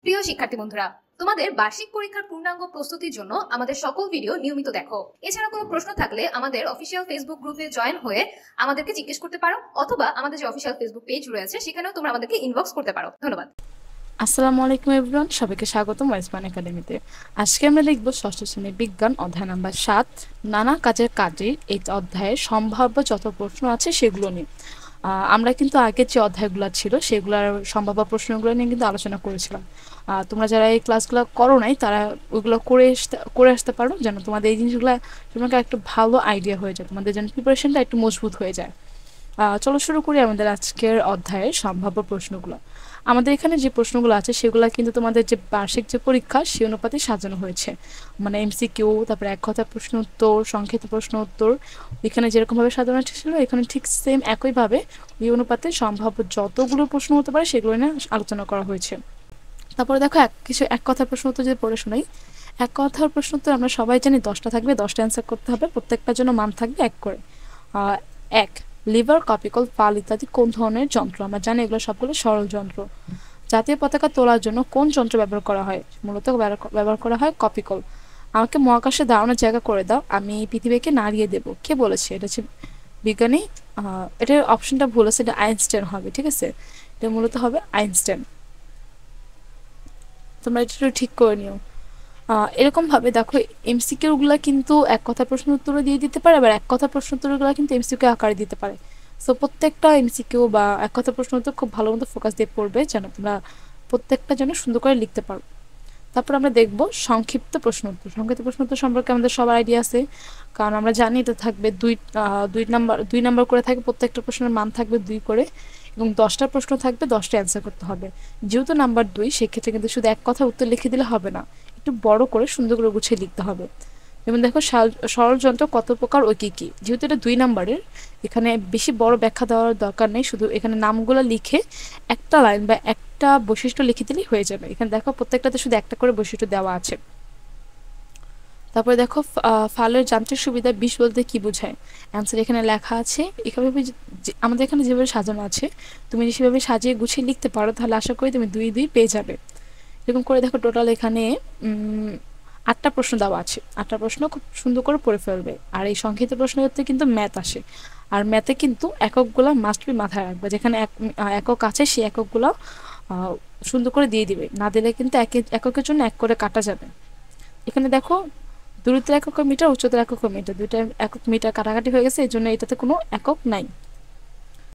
প্রিয় শিক্ষার্থী বন্ধুরা, তোমাদের বার্ষিক পরীক্ষার পূর্ণাঙ্গ প্রস্তুতির জন্য আমাদের সকল ভিডিও নিয়মিত দেখো। এছাড়া কোনো প্রশ্ন থাকলে আমাদের অফিসিয়াল ফেসবুক গ্রুপে জয়েন হয়ে আমাদেরকে জিজ্ঞেস করতে পারো, অথবা আমাদের যে অফিসিয়াল ফেসবুক পেজ রয়েছে সেখানেও তোমরা আমাদেরকে ইনবক্স করতে পারো। ধন্যবাদ। আসসালামু আলাইকুম এভরিওয়ান, সবাইকে স্বাগতম ওয়েস্টবার্ন একাডেমিতে। আজকে আমরা লিখব ষষ্ঠ শ্রেণীর বিজ্ঞান অধ্যায় নাম্বার 7, নানা কাজের কাজে। এই অধ্যায়ে সম্ভাব্য যত প্রশ্ন আছে সেগুলো নিয়ে আমরা কিন্তু আগের যে অধ্যায়গুলো ছিল সেগুলোর সম্ভাব্য প্রশ্নগুলো নিয়ে কিন্তু আলোচনা করেছিলাম। তোমরা যারা এই ক্লাসগুলো করো নাই তারা ওইগুলো করে আসতে পারো, যেন তোমাদের এই জিনিসগুলো তোমাকে একটু ভালো আইডিয়া হয়ে যায়, তোমাদের যেন প্রিপারেশনটা একটু মজবুত হয়ে যায়। চলো শুরু করি আমাদের আজকের অধ্যায়ের সম্ভাব্য প্রশ্নগুলো। আমাদের এখানে যে প্রশ্নগুলো আছে সেগুলো কিন্তু তোমাদের যে বার্ষিক যে পরীক্ষা সে অনুপাতে সাজানো হয়েছে, মানে এমসিকিউ, তারপরে এক কথা প্রশ্ন উত্তর, সংক্ষিপ্ত প্রশ্ন উত্তর, এখানে যেরকমভাবে সাজানো ছিল এখানে ঠিক সেম একইভাবে এই অনুপাতে সম্ভাব্য যতগুলো প্রশ্ন হতে পারে সেগুলো নিয়ে আলোচনা করা হয়েছে। তারপরে দেখো এক কথার প্রশ্ন উত্তর যদি পড়ে শোনাই। এক কথার প্রশ্ন উত্তর আমরা সবাই জানি 10টা থাকবে, 10টা অ্যান্সার করতে হবে, প্রত্যেকটার জন্য মান থাকবে 1 করে। এক, লিভার, কপিকল, ফাল ইত্যাদি কোন ধরনের যন্ত্র? আমরা জানি এগুলো সবগুলো সরল যন্ত্র। জাতীয় পতাকা তোলার জন্য কোন যন্ত্র ব্যবহার করা হয়? মূলত ব্যবহার করা হয় কপিকল। আমাকে মহাকাশে দাঁড়ানোর জায়গা করে দাও, আমি পৃথিবীকে নাড়িয়ে দেব। কে বলেছে? এটা হচ্ছে বিজ্ঞানী। এটার অপশনটা ভুল আছে, এটা আইনস্টাইন হবে। ঠিক আছে, এটা মূলত হবে আইনস্টাইন। তোমরা এটা একটু ঠিক করে নিও। এরকমভাবে দেখো এমসিকিউগুলো কিন্তু এক কথা প্রশ্ন উত্তরে দিয়ে দিতে পারে, আবার এক কথা প্রশ্ন উত্তরগুলো কিন্তু এমসিকিউ আকারে দিতে পারে। সো প্রত্যেকটা এমসিকিউ বা এক কথা প্রশ্ন উত্তর খুব ভালো মতো ফোকাস দিয়ে পড়বে, যেন তোমরা প্রত্যেকটা যেন সুন্দর করে লিখতে পারো। তারপর আমরা দেখব সংক্ষিপ্ত প্রশ্ন উত্তর। সংক্ষিপ্ত প্রশ্ন উত্তর সম্পর্কে আমাদের সবার আইডিয়া আছে, কারণ আমরা জানি এটা থাকবে দুই নাম্বার করে থাকবে, প্রত্যেকটা প্রশ্নের মান থাকবে 2 করে, এবং 10টা প্রশ্ন থাকবে, 10টা অ্যান্সার করতে হবে। যেহেতু নাম্বার 2 সেক্ষেত্রে কিন্তু শুধু এক কথা উত্তর লিখে দিলে হবে না, একটু বড় করে সুন্দর করে গুছিয়ে লিখতে হবে। যেমন দেখো সরল যন্ত্র কত প্রকার ও কি কি। যেহেতু এটা 2 নাম্বারের, এখানে বেশি বড় ব্যাখ্যা দেওয়ার দরকার নেই, শুধু এখানে নামগুলো লিখে একটা লাইন বা একটা বৈশিষ্ট্য লিখে দিলেই হয়ে যাবে। এখানে দেখো প্রত্যেকটাতে শুধু একটা করে বৈশিষ্ট্য দেওয়া আছে। তারপরে দেখো ফালের যান্ত্রিক সুবিধা 20 বলতে কি বোঝায়? অ্যান্সার এখানে লেখা আছে। এভাবে আমাদের এখানে যেভাবে সাজানো আছে তুমি সেভাবে সাজিয়ে গুছিয়ে লিখতে পারো, তাহলে আশা করি তুমি 2 পেয়ে যাবে। এরকম করে দেখো টোটাল এখানে 8টা প্রশ্ন দেওয়া আছে। 8টা প্রশ্ন খুব সুন্দর করে পড়ে ফেলবে। আর এই সংক্ষিপ্ত প্রশ্ন করতে কিন্তু ম্যাথ আসে, আর ম্যাথে কিন্তু এককগুলো মাস্ট বি মাথায় রাখবে। যেখানে একক আছে সেই এককগুলো সুন্দর করে দিয়ে দিবে, না দিলে কিন্তু এককের জন্য 1 করে কাটা যাবে। এখানে দেখো দূরত্বের একক মিটার, উচ্চতার একক মিটার, দুইটা একক মিটার কাটাকাটি হয়ে গেছে, এই জন্য এটাতে কোনো একক নাই।